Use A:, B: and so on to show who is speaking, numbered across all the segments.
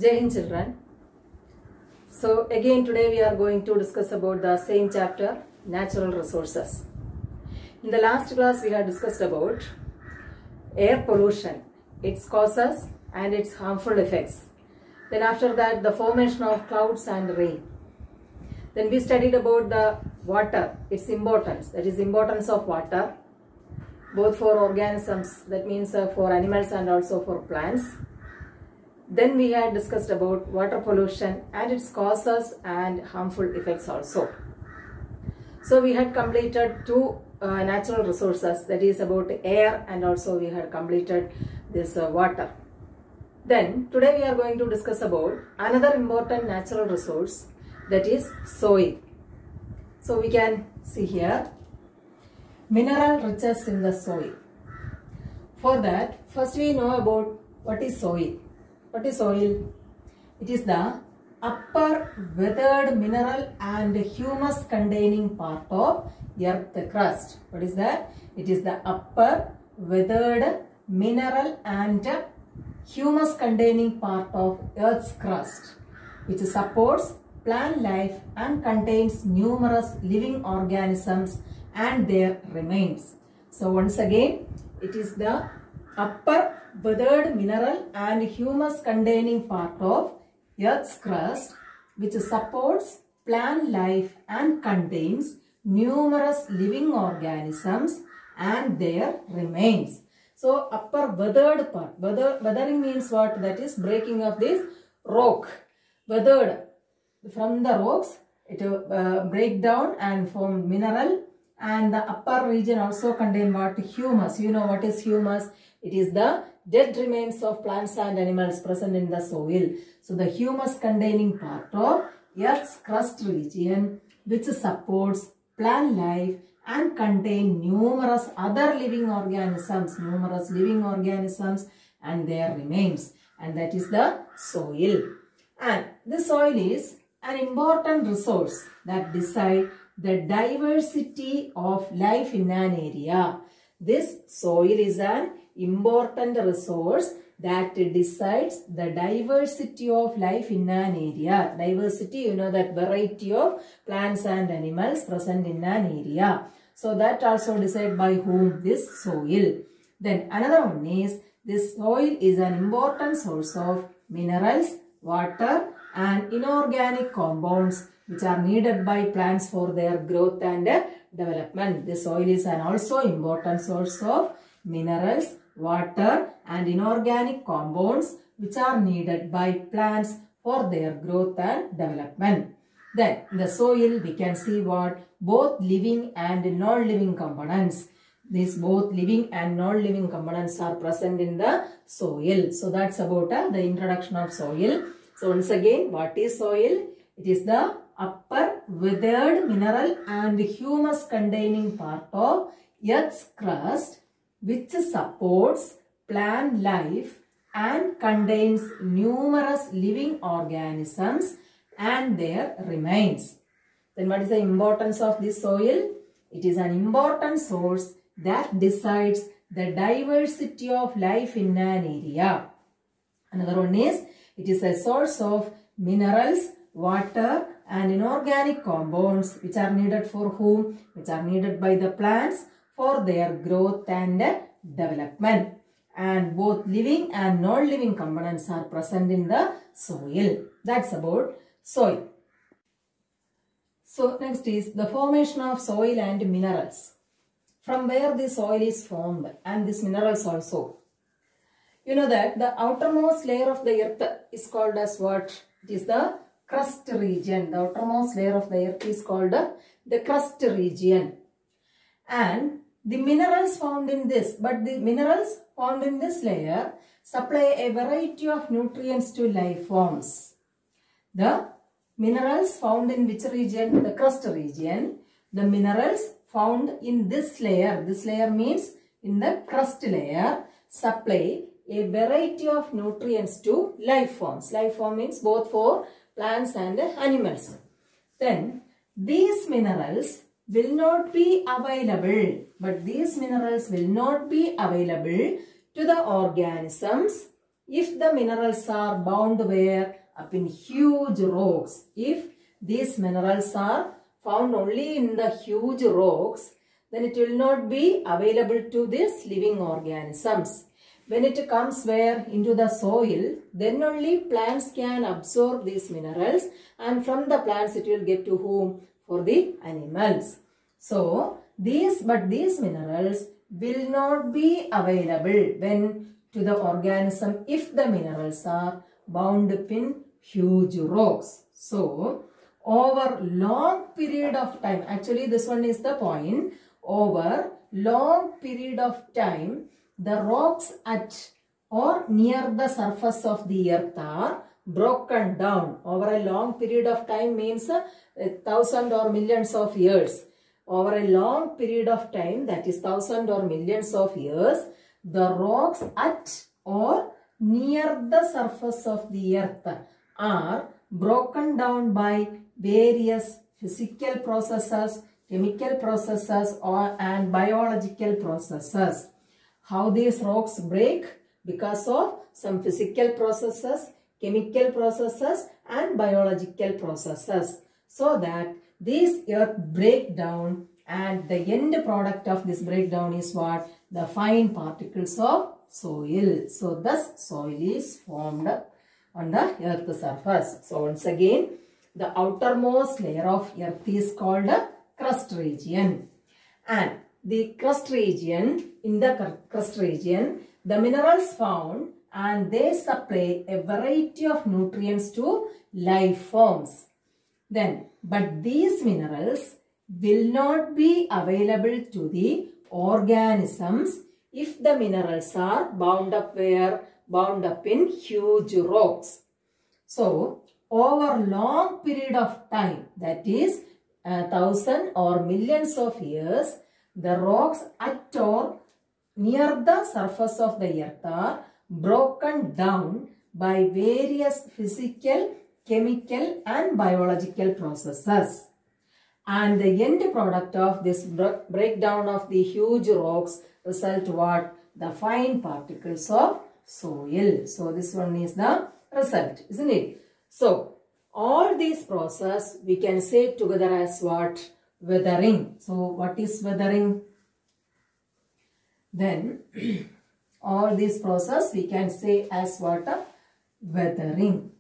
A: Jai Hind children. So again today we are going to discuss about the same chapter, natural resources. In the last class we had discussed about air pollution, its causes and its harmful effects. Then after that the formation of clouds and rain. Then we studied about the water, its importance, that is importance of water both for organisms, that means for animals and also for plants. Then we had discussed about water pollution and its causes and harmful effects also. So we had completed two natural resources, that is about air, and also we had completed this water. Then today we are going to discuss about another important natural resource, that is soil. So we can see here mineral riches in the soil. For that, first we know about what is soil. What is soil? It is the upper weathered mineral and humus containing part of earth crust. What is that? It is the upper weathered mineral and humus containing part of earth's crust, which supports plant life and contains numerous living organisms and their remains. So once again, it is the upper weathered mineral and humus containing part of earth's crust which supports plant life and contains numerous living organisms and their remains. So upper weathered part, weathering means what? That is breaking of this rock. Weathered, from the rocks it will break down and form mineral, and the upper region also contain what? Humus. You know what is humus? It is the dead remains of plants and animals present in the soil. So the humus containing part of earth's crust region which supports plant life and contain numerous other living organisms, and their remains, and that is the soil. And the soil is an important resource that decides the diversity of life in an area. This soil is an important resource that decides the diversity of life in an area. Diversity, you know, that variety of plants and animals present in an area. So that also decided by whom? This soil. Then another one is, this soil is an important source of minerals, water and inorganic compounds which are needed by plants for their growth and development. The soil is an also important source of minerals, water and inorganic compounds which are needed by plants for their growth and development. Then in the soil we can see what? Both living and non-living components. These both living and non-living components are present in the soil. So that's about the introduction of soil. So once again, what is soil? It is the upper weathered mineral and humus containing part of earth's crust which supports plant life and contains numerous living organisms and their remains. Then what is the importance of this soil? It is an important source that decides the diversity of life in an area. Another one is, it is a source of minerals, water and inorganic compounds which are needed for whom? Which are needed by the plants for their growth and development. And both living and non-living components are present in the soil. That's about soil. So next is the formation of soil and minerals. From where the soil is formed and these minerals also. You know that the outermost layer of the earth is called as what? It is the crust region. The outermost layer of the earth is called the crust region. And the minerals found in this, layer supply a variety of nutrients to life forms. The minerals found in which region? The crust region. The minerals found in this layer means in the crust layer, supply a variety of nutrients to life forms. Life form means both for plants and animals. Then these minerals will not be available, to the organisms if the minerals are bound where? Up in huge rocks. If these minerals are found only in the huge rocks, then it will not be available to these living organisms. When it comes where? Into the soil, then only plants can absorb these minerals, and from the plants it will get to whom? For the animals. So, these minerals will not be available when to the organism if the minerals are bound up in huge rocks. So, over long period of time, actually this one is the point, over long period of time, the rocks at or near the surface of the earth are broken down. Over a long period of time means 1,000 or millions of years. Over a long period of time, that is 1,000 or millions of years, the rocks at or near the surface of the earth are broken down by various physical processes, chemical processes and biological processes. How these rocks break? Because of some physical processes, chemical processes and biological processes. So that this earth break down, and the end product of this breakdown is what? The fine particles of soil. So thus soil is formed on the earth's surface. So once again, the outermost layer of earth is called the crust region. And the crust region, in the crust region, the minerals found and they supply a variety of nutrients to life forms. Then, but these minerals will not be available to the organisms if the minerals are bound up where? Bound up in huge rocks. So, over long period of time, that is 1,000 or millions of years, the rocks at or near the surface of the earth are broken down by various physical, chemical and biological processes. And the end product of this breakdown of the huge rocks result what? The fine particles of soil. So this one is the result, isn't it? So all these process we can say together as what? Weathering. So what is weathering? Then all these process we can say as what? Weathering.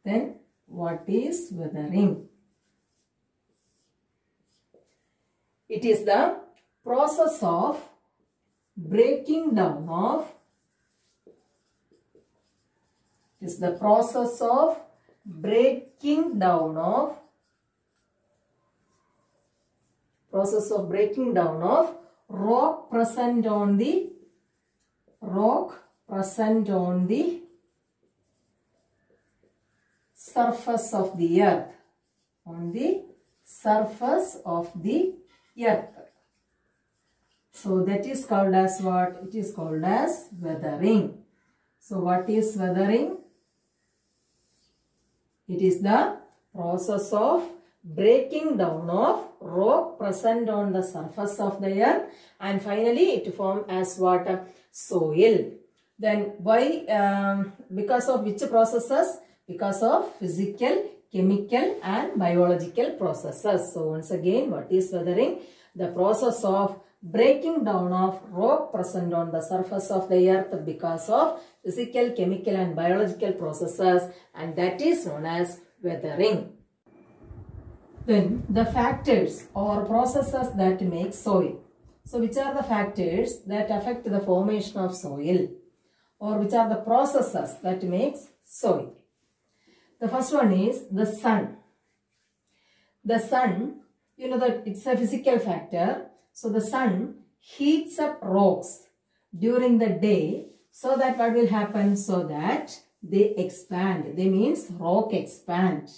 A: Then what is weathering? It is the process of breaking down of rock present on the surface of the earth. So that is called as what? It is called as weathering. So what is weathering? It is the process of breaking down of rock present on the surface of the earth, and finally it forms as what? Soil. Then why? Because of which processes? Because of physical, chemical and biological processes. So once again, what is weathering? The process of breaking down of rock present on the surface of the earth because of physical, chemical and biological processes, and that is known as weathering. Then the factors or processes that make soil. So which are the factors that affect the formation of soil, or which are the processes that makes soil? The first one is the sun. The sun, you know that it's a physical factor. So the sun heats up rocks during the day, so that what will happen? So that they expand. They means rock expand.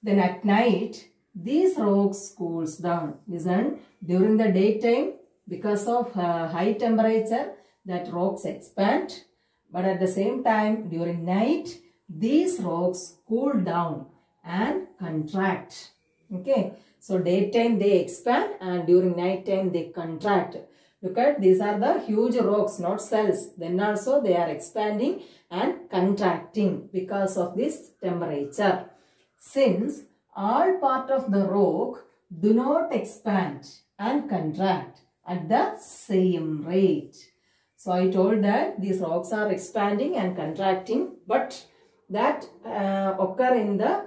A: Then at night, these rocks cools down. Listen, during the daytime, because of high temperature, that rocks expand. But at the same time, during night, these rocks cool down and contract. Okay. So daytime they expand and during night time they contract. Look at, these are the huge rocks, not cells. Then also they are expanding and contracting because of this temperature. Since all part of the rock do not expand and contract at the same rate. So I told that these rocks are expanding and contracting, but that occur in the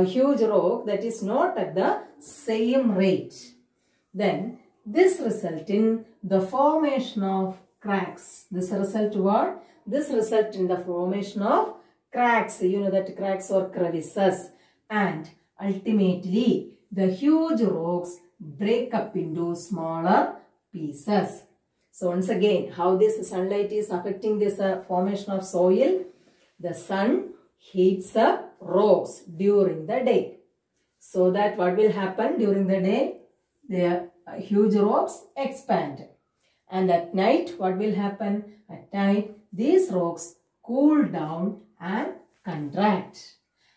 A: huge rock that is not at the same rate. Then this result in the formation of cracks. This result what? This result in the formation of cracks. You know that cracks or crevices. And ultimately the huge rocks break up into smaller pieces. So once again, how this sunlight is affecting this formation of soil? The sun heats up rocks during the day. So that what will happen during the day? The huge rocks expand. And at night, what will happen? At night, these rocks cool down and contract.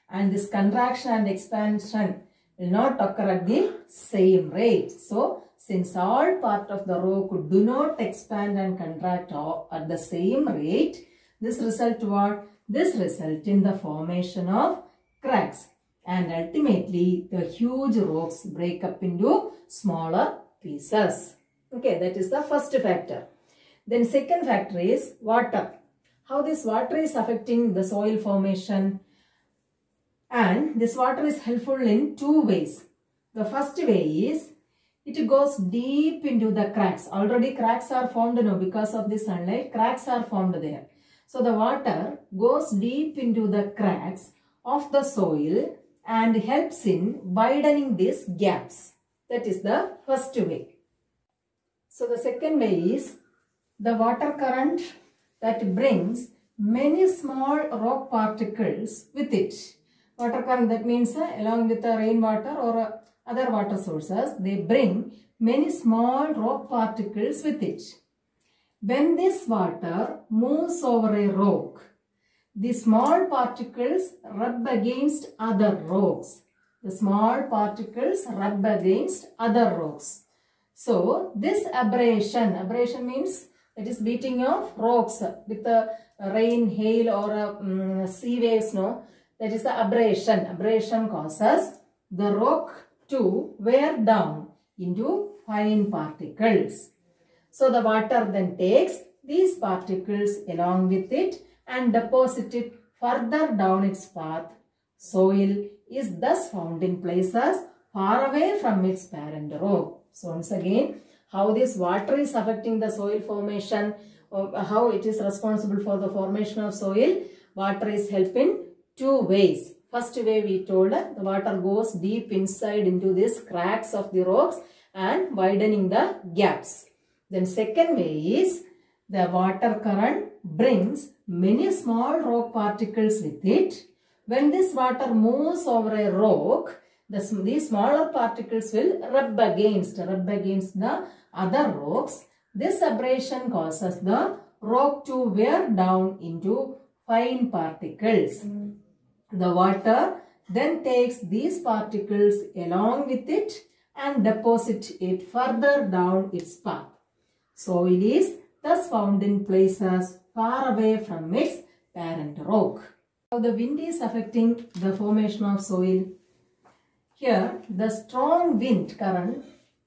A: And this contraction and expansion will not occur at the same rate. So, since all part of the rock do not expand and contract at the same rate, this result what? This result in the formation of cracks. And ultimately, the huge rocks break up into smaller pieces. Okay, that is the first factor. Then second factor is water. How this water is affecting the soil formation? And this water is helpful in two ways. The first way is it goes deep into the cracks. Already cracks are formed now because of the sunlight. Cracks are formed there. So the water goes deep into the cracks of the soil and helps in widening these gaps. That is the first way. So the second way is the water current that brings many small rock particles with it. Water current, that means along with the rainwater or other water sources, they bring many small rock particles with it. When this water moves over a rock, the small particles rub against other rocks. The small particles rub against other rocks. So this abrasion means it is beating of rocks with the rain, hail or sea waves. No, that is the abrasion. Abrasion causes the rock to wear down into fine particles. So the water then takes these particles along with it and deposit it further down its path. Soil is thus found in places far away from its parent rock. So once again, how this water is affecting the soil formation, how it is responsible for the formation of soil. Water is helping two ways. First way we told the water goes deep inside into these cracks of the rocks and widening the gaps. Then second way is the water current brings many small rock particles with it. When this water moves over a rock, these smaller particles will rub against the other rocks. This abrasion causes the rock to wear down into fine particles. The water then takes these particles along with it and deposits it further down its path. Soil is thus found in places far away from its parent rock. How the wind is affecting the formation of soil. Here, the strong wind current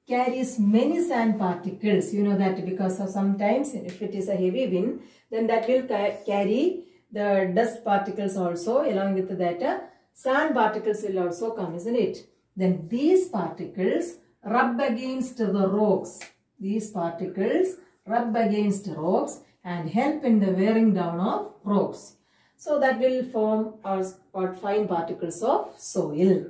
A: carries many sand particles. You know that because of sometimes if it is a heavy wind, then that will carry the dust particles also. Along with that, sand particles will also come, isn't it? Then these particles rub against the rocks. These particles rub against rocks and help in the wearing down of rocks. So that will form fine particles of soil.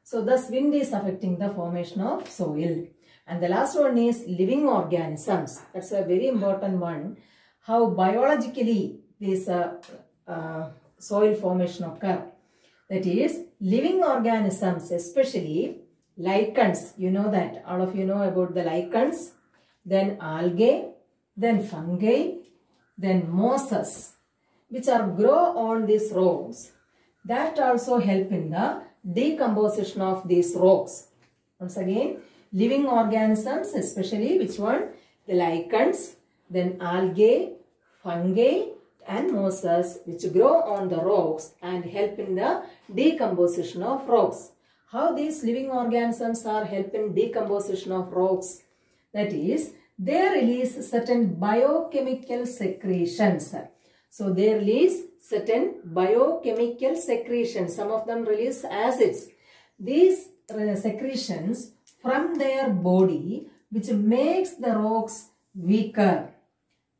A: So thus wind is affecting the formation of soil. And the last one is living organisms. That's a very important one. How biologically this soil formation occur. That is living organisms, especially lichens. You know that. All of you know about the lichens. Then algae. Then fungi. Then mosses, which are grow on these rocks. That also help in the decomposition of these rocks. Once again, living organisms, especially which one? the lichens, then algae, fungi and mosses which grow on the rocks and help in the decomposition of rocks. How these living organisms are helping decomposition of rocks? That is, they release certain biochemical secretions. So they release certain biochemical secretions. Some of them release acids. These secretions from their body which makes the rocks weaker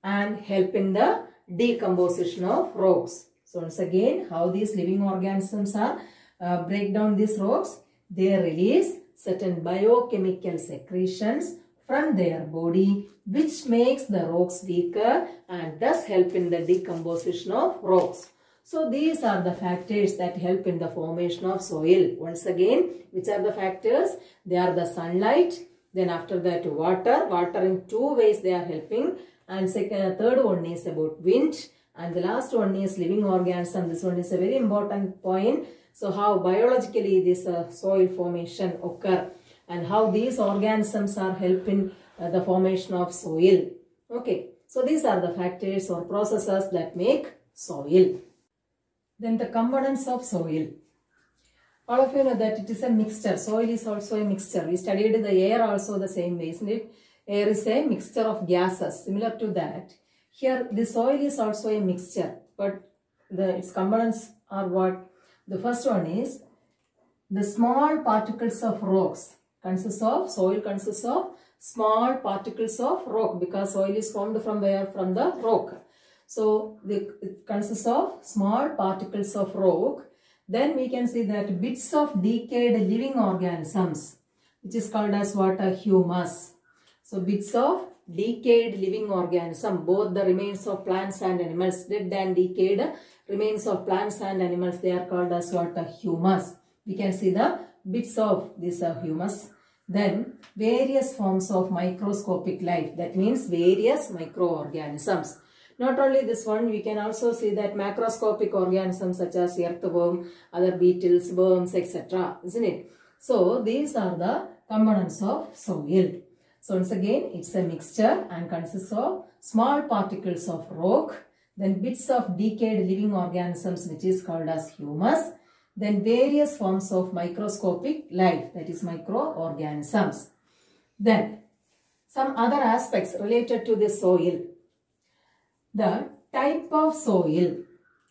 A: and help in the decomposition of rocks. So once again, how these living organisms are break down these rocks? They release certain biochemical secretions from their body which makes the rocks weaker and thus help in the decomposition of rocks. So these are the factors that help in the formation of soil. Once again, which are the factors? They are the sunlight, then after that water. Water in two ways they are helping. And third one is about wind. And the last one is living organism. This one is a very important point. So how biologically this soil formation occur and how these organisms are helping the formation of soil. Okay. So these are the factors or processes that make soil. Then the components of soil. All of you know that it is a mixture. Soil is also a mixture. We studied the air also the same way, isn't it? Air is a mixture of gases. Similar to that, here the soil is also a mixture. But its components are what? The first one is the small particles of rocks. Soil consists of small particles of rock because soil is formed from where? From the rock. So it consists of small particles of rock. Then we can see that bits of decayed living organisms, which is called as what? A humus. So bits of decayed living organism, both the remains of plants and animals, dead and decayed remains of plants and animals, they are called as what? A humus. We can see the bits of this humus. Then various forms of microscopic life, that means various microorganisms. Not only this one, we can also see that macroscopic organisms such as earthworm, other beetles, worms, etc. Isn't it? So these are the components of soil. So once again, it's a mixture and consists of small particles of rock, then bits of decayed living organisms which is called as humus, then various forms of microscopic life, that is microorganisms. Then some other aspects related to the soil. The type of soil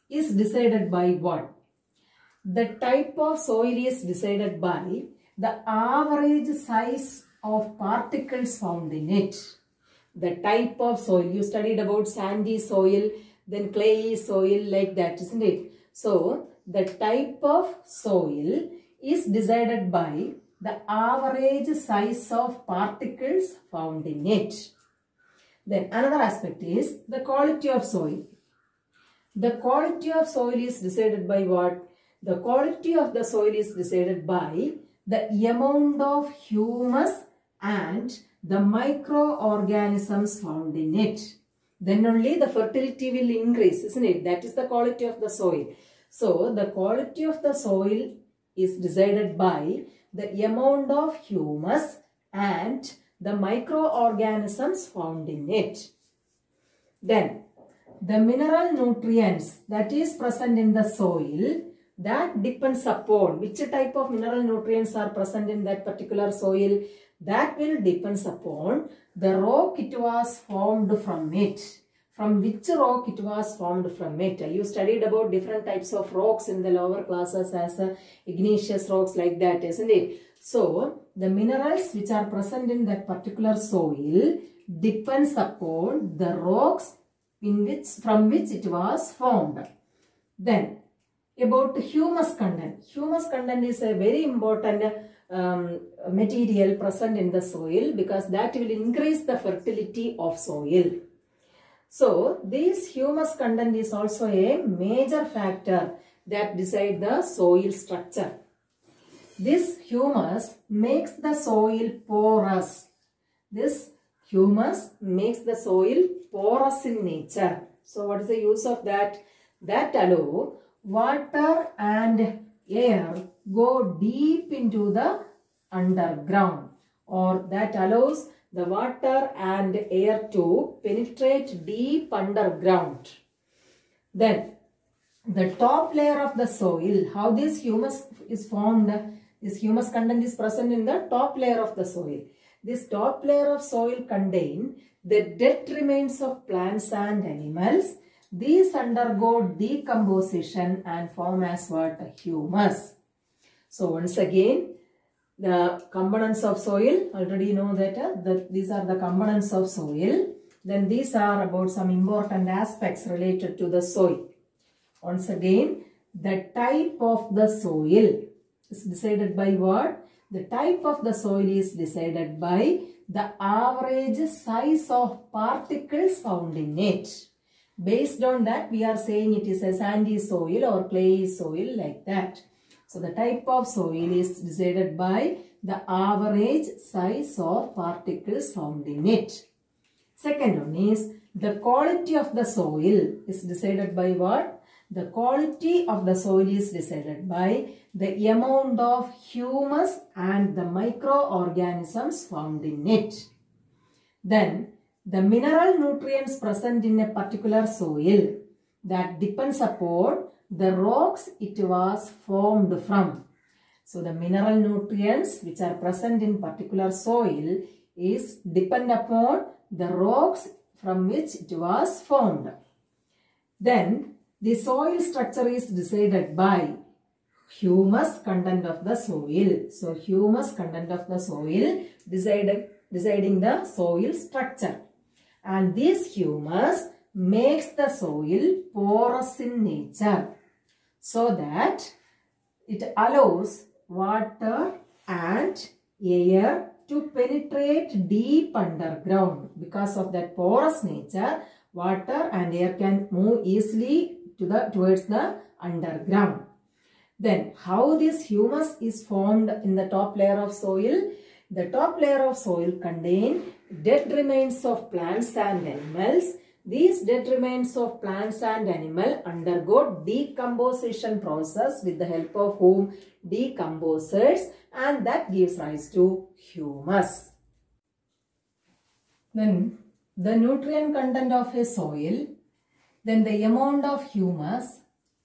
A: is decided by what? The type of soil is decided by the average size of particles found in it. The type of soil, you studied about sandy soil, then clayey soil, like that, isn't it? So the type of soil is decided by the average size of particles found in it. Then another aspect is the quality of soil. The quality of soil is decided by what? The quality of the soil is decided by the amount of humus and the microorganisms found in it. Then only the fertility will increase, isn't it? That is the quality of the soil. So the quality of the soil is decided by the amount of humus and the microorganisms found in it. Then the mineral nutrients that is present in the soil, that depends upon which type of mineral nutrients are present in that particular soil. That will depends upon the rock it was formed from it. From which rock it was formed from it. You studied about different types of rocks in the lower classes as igneous rocks, like that, isn't it? So the minerals which are present in that particular soil depends upon the rocks from which it was formed. Then about humus content. Humus content is a very important material present in the soil because that will increase the fertility of soil. So this humus content is also a major factor that decide the soil structure. This humus makes the soil porous. This humus makes the soil porous in nature. So what is the use of that? That allow water and air go deep into the underground, or that allows the water and air to penetrate deep underground. Then the top layer of the soil, how this humus is formed, this humus content is present in the top layer of the soil. This top layer of soil contain the dead remains of plants and animals. These undergo decomposition and form as what? Humus. So once again, the components of soil, already know that these are the components of soil. Then these are about some important aspects related to the soil. Once again, the type of the soil is decided by what? The type of the soil is decided by the average size of particles found in it. Based on that, we are saying it is a sandy soil or clay soil, like that. So the type of soil is decided by the average size of particles found in it. Second one is the quality of the soil is decided by what? The quality of the soil is decided by the amount of humus and the microorganisms found in it. Then the mineral nutrients present in a particular soil, that depends upon the rocks it was formed from. So the mineral nutrients which are present in particular soil is depend upon the rocks from which it was formed. Then the soil structure is decided by humus content of the soil. So humus content of the soil deciding the soil structure. And this humus makes the soil porous in nature, so that it allows water and air to penetrate deep underground. Because of that porous nature, water and air can move easily towards the underground. Then how this humus is formed in the top layer of soil? The top layer of soil contain dead remains of plants and animals. These dead remains of plants and animal undergo decomposition process with the help of whom? Decomposers, and that gives rise to humus. Then the nutrient content of a soil, then the amount of humus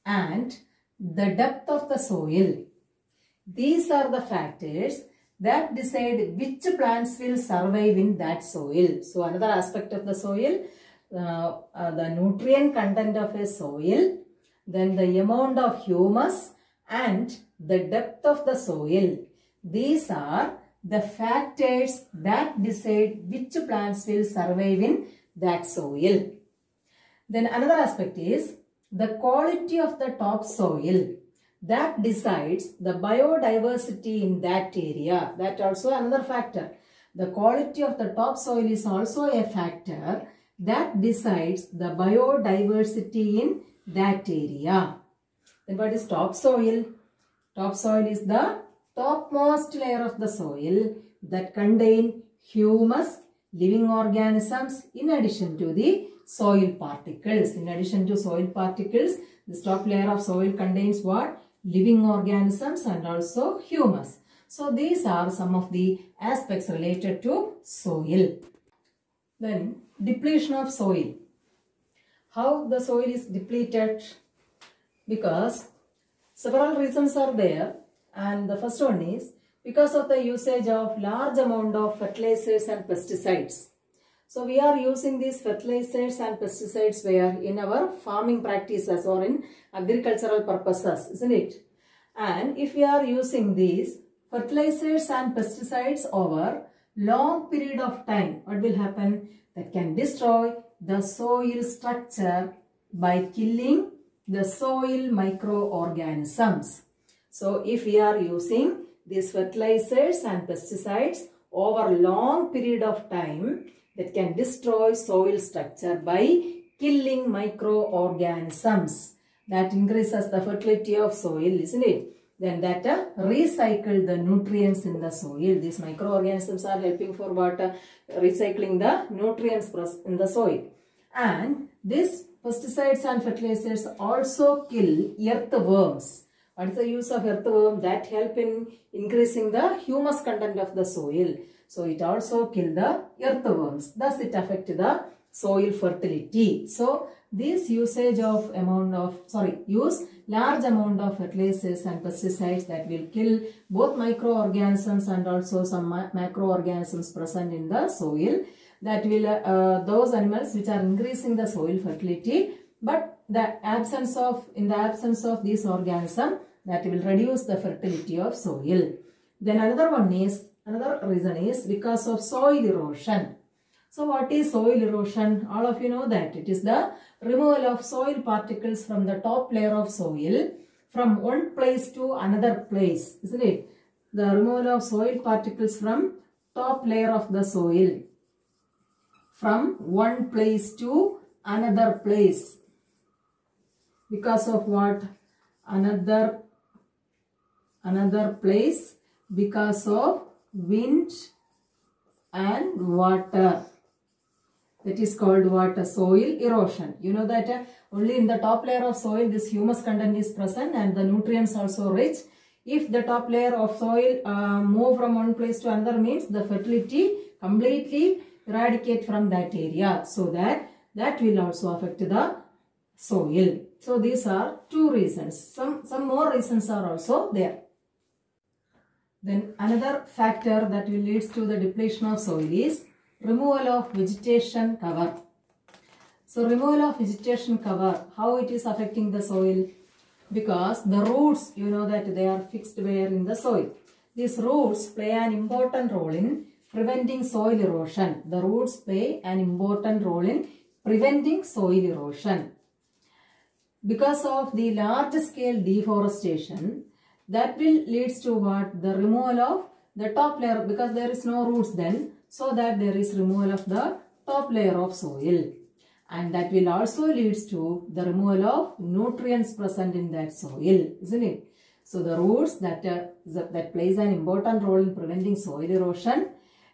A: and the depth of the soil. These are the factors that decide which plants will survive in that soil. So another aspect of the soil, the nutrient content of a soil, then the amount of humus and the depth of the soil. These are the factors that decide which plants will survive in that soil. Then another aspect is the quality of the top soil, that decides the biodiversity in that area. That also another factor. The quality of the top soil is also a factor that decides the biodiversity in that area. Then what is top soil? Top soil is the topmost layer of the soil that contain humus, living organisms, in addition to the soil particles. In addition to soil particles, this top layer of soil contains what? Living organisms and also humus. So these are some of the aspects related to soil. Then depletion of soil. How the soil is depleted? Because several reasons are there, and the first one is because of the usage of large amount of fertilizers and pesticides. So we are using these fertilizers and pesticides where? In our farming practices or in agricultural purposes, isn't it? And if we are using these fertilizers and pesticides over long period of time, what will happen? That can destroy the soil structure by killing the soil microorganisms. So if we are using these fertilizers and pesticides over long period of time, that can destroy soil structure by killing microorganisms. That increases the fertility of soil, isn't it? Then that recycle the nutrients in the soil. These microorganisms are helping for what? Recycling the nutrients in the soil. And these pesticides and fertilizers also kill earthworms. What is the use of earthworm? That help in increasing the humus content of the soil. So it also kills the earthworms. Thus it affects the soil fertility. So this use large amount of fertilizers and pesticides that will kill both microorganisms and also some macroorganisms present in the soil. That will those animals which are increasing the soil fertility, but in the absence of these organisms, that will reduce the fertility of soil. Then another reason is because of soil erosion. So what is soil erosion? All of you know that it is the removal of soil particles from the top layer of soil from one place to another place, isn't it? The removal of soil particles from top layer of the soil from one place to another place. Because of what? Another place, because of wind and water. That is called what? Soil erosion. You know that only in the top layer of soil this humus content is present and the nutrients also rich. If the top layer of soil move from one place to another, means the fertility completely eradicate from that area. So that will also affect the soil. So these are two reasons. Some more reasons are also there. Then another factor that will lead to the depletion of soil is removal of vegetation cover. So removal of vegetation cover, how it is affecting the soil? Because the roots, you know that they are fixed where in the soil. These roots play an important role in preventing soil erosion. The roots play an important role in preventing soil erosion. Because of the large scale deforestation, that will lead to what? The removal of the top layer, because there is no roots then, so that there is removal of the top layer of soil. And that will also lead to the removal of nutrients present in that soil, isn't it? So the roots that plays an important role in preventing soil erosion.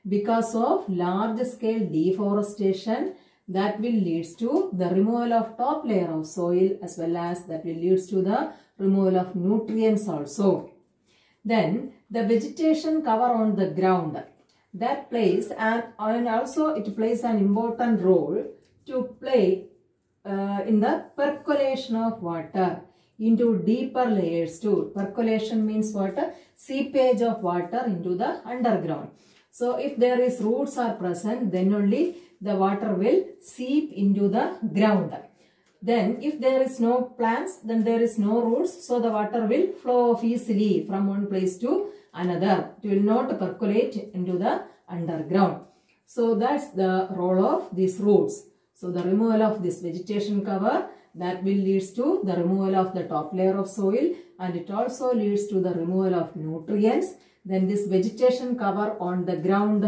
A: Because of large scale deforestation, that will lead to the removal of top layer of soil, as well as that will lead to the removal of nutrients also. Then the vegetation cover on the ground, that plays and also it plays an important role to play in the percolation of water into deeper layers too. Percolation means what? Seepage of water into the underground. So if there is roots are present, then only the water will seep into the ground. Then if there is no plants, then there is no roots, so the water will flow off easily from one place to another. It will not percolate into the underground. So that's the role of these roots. So the removal of this vegetation cover, that will lead to the removal of the top layer of soil, and it also leads to the removal of nutrients. Then this vegetation cover on the ground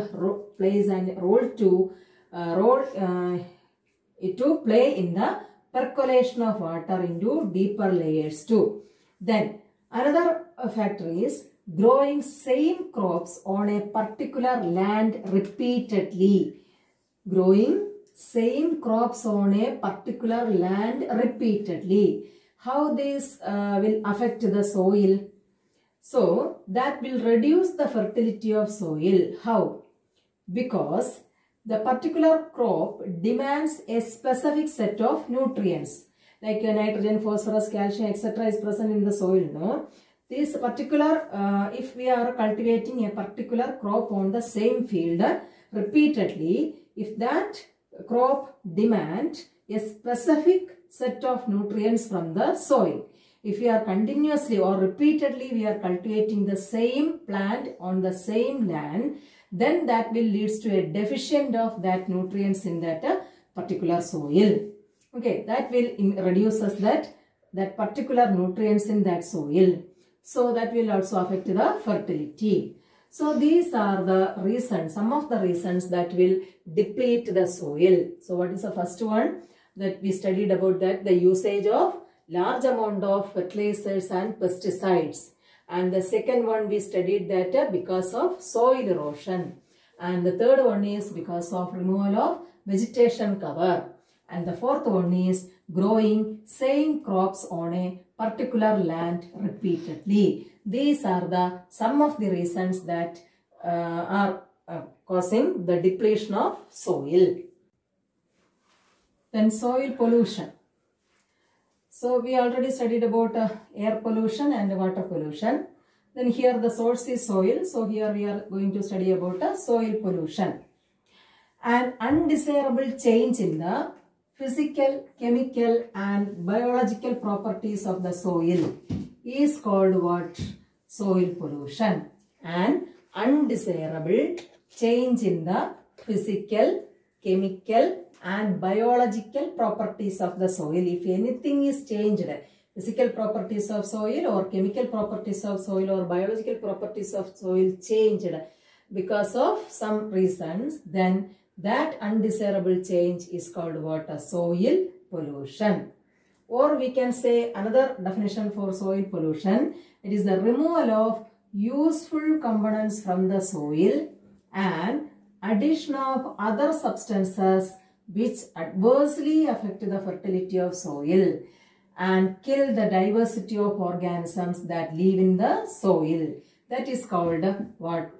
A: plays a role to play in the percolation of water into deeper layers too. Then another factor is growing same crops on a particular land repeatedly. Growing same crops on a particular land repeatedly. How this will affect the soil? So that will reduce the fertility of soil. How? Because the particular crop demands a specific set of nutrients like nitrogen, phosphorus, calcium, etc. is present in the soil. No? This particular, if we are cultivating a particular crop on the same field repeatedly, if that crop demands a specific set of nutrients from the soil. If we are continuously or repeatedly we are cultivating the same plant on the same land, then that will lead to a deficient of that nutrients in that particular soil. Okay, that will reduces that particular nutrients in that soil. So that will also affect the fertility. So these are the reasons, some of the reasons that will deplete the soil. So what is the first one that we studied about that? The usage of large amount of fertilizers and pesticides. And the second one we studied that because of soil erosion. And the third one is because of removal of vegetation cover. And the fourth one is growing same crops on a particular land repeatedly. These are the some of the reasons that are causing the depletion of soil. Then soil pollution. So we already studied about air pollution and water pollution. Then here the source is soil. So here we are going to study about soil pollution. An undesirable change in the physical, chemical and biological properties of the soil is called what? Soil pollution. An undesirable change in the physical, chemical and biological properties of the soil. If anything is changed, physical properties of soil or chemical properties of soil or biological properties of soil changed because of some reasons, then that undesirable change is called what? A soil pollution. Or we can say another definition for soil pollution. It is the removal of useful components from the soil and addition of other substances which adversely affect the fertility of soil and kill the diversity of organisms that live in the soil. That is called what?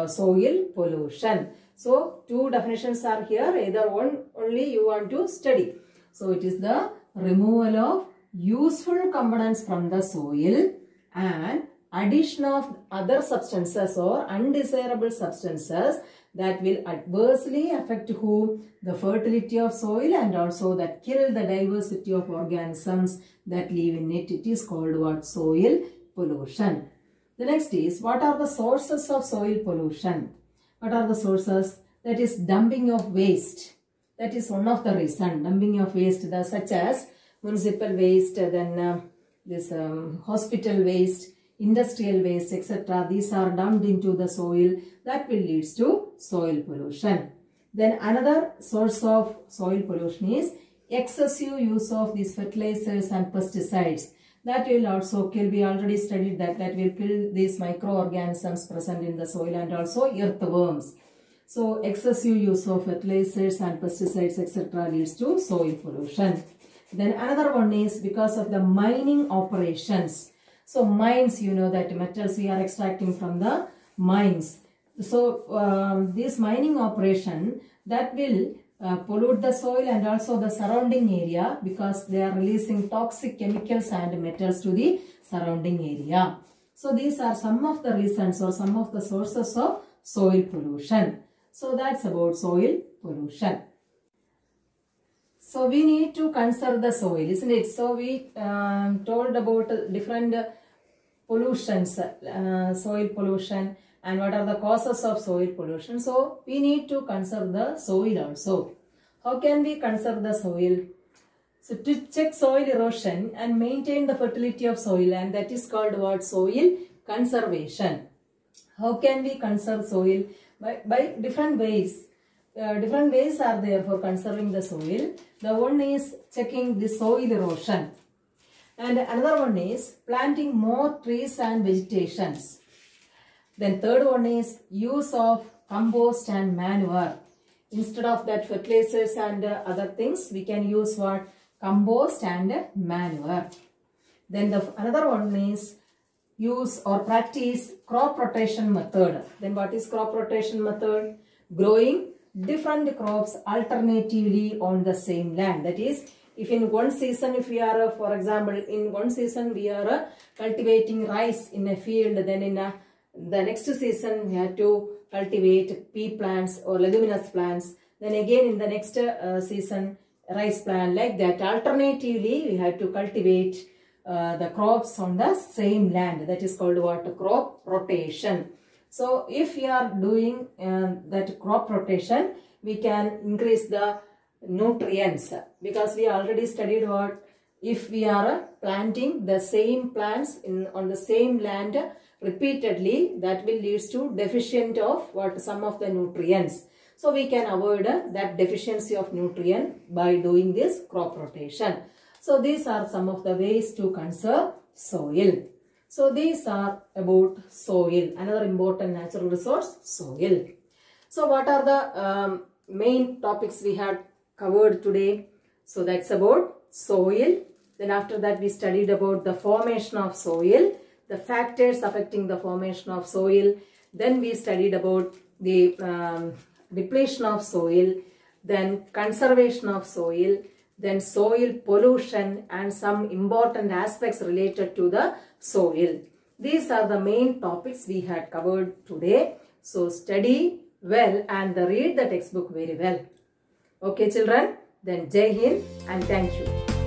A: Soil pollution. So, two definitions are here. Either one only you want to study. So, it is the removal of useful components from the soil and addition of other substances or undesirable substances that will adversely affect who? The fertility of soil and also that kill the diversity of organisms that live in it. It is called what? Soil pollution. The next is, what are the sources of soil pollution? What are the sources? That is dumping of waste. That is one of the reasons. Dumping of waste, such as municipal waste, then hospital waste, industrial waste, etc. These are dumped into the soil. That will lead to soil pollution. Then another source of soil pollution is excessive use of these fertilizers and pesticides. That will also kill, we already studied that will kill these microorganisms present in the soil and also earthworms. So excessive use of fertilizers and pesticides, etc. leads to soil pollution. Then another one is because of the mining operations. So mines, you know that metals we are extracting from the mines. So this mining operation, that will pollute the soil and also the surrounding area because they are releasing toxic chemicals and metals to the surrounding area. So these are some of the reasons or some of the sources of soil pollution. So that's about soil pollution. So we need to conserve the soil, isn't it? So we told about different pollutions, soil pollution, and what are the causes of soil pollution. So we need to conserve the soil also. How can we conserve the soil? So to check soil erosion and maintain the fertility of soil, and that is called what? Soil conservation. How can we conserve soil? By different ways. Different ways are there for conserving the soil. The one is checking the soil erosion. And another one is planting more trees and vegetations. Then third one is use of compost and manure. Instead of that fertilizers and other things, we can use what? Compost and manure. Then another one is use or practice crop rotation method. Then what is crop rotation method? Growing different crops alternatively on the same land. That is, if in one season, if we are, for example, in one season we are cultivating rice in a field, then in the next season we have to cultivate pea plants or leguminous plants. Then again in the next season rice plant, like that. Alternatively, we have to cultivate the crops on the same land. That is called what? Crop rotation. So if we are doing that crop rotation, we can increase the nutrients, because we already studied what? If we are planting the same plants on the same land repeatedly, that will lead to deficient of what? Some of the nutrients. So we can avoid that deficiency of nutrient by doing this crop rotation. So these are some of the ways to conserve soil. So these are about soil, another important natural resource, soil. So what are the main topics we had covered today? So that's about soil. Then after that we studied about the formation of soil, the factors affecting the formation of soil. Then we studied about the depletion of soil, then conservation of soil, then soil pollution, and some important aspects related to the soil. These are the main topics we had covered today. So study well and read the textbook very well. Okay children, then Jai Hind and thank you.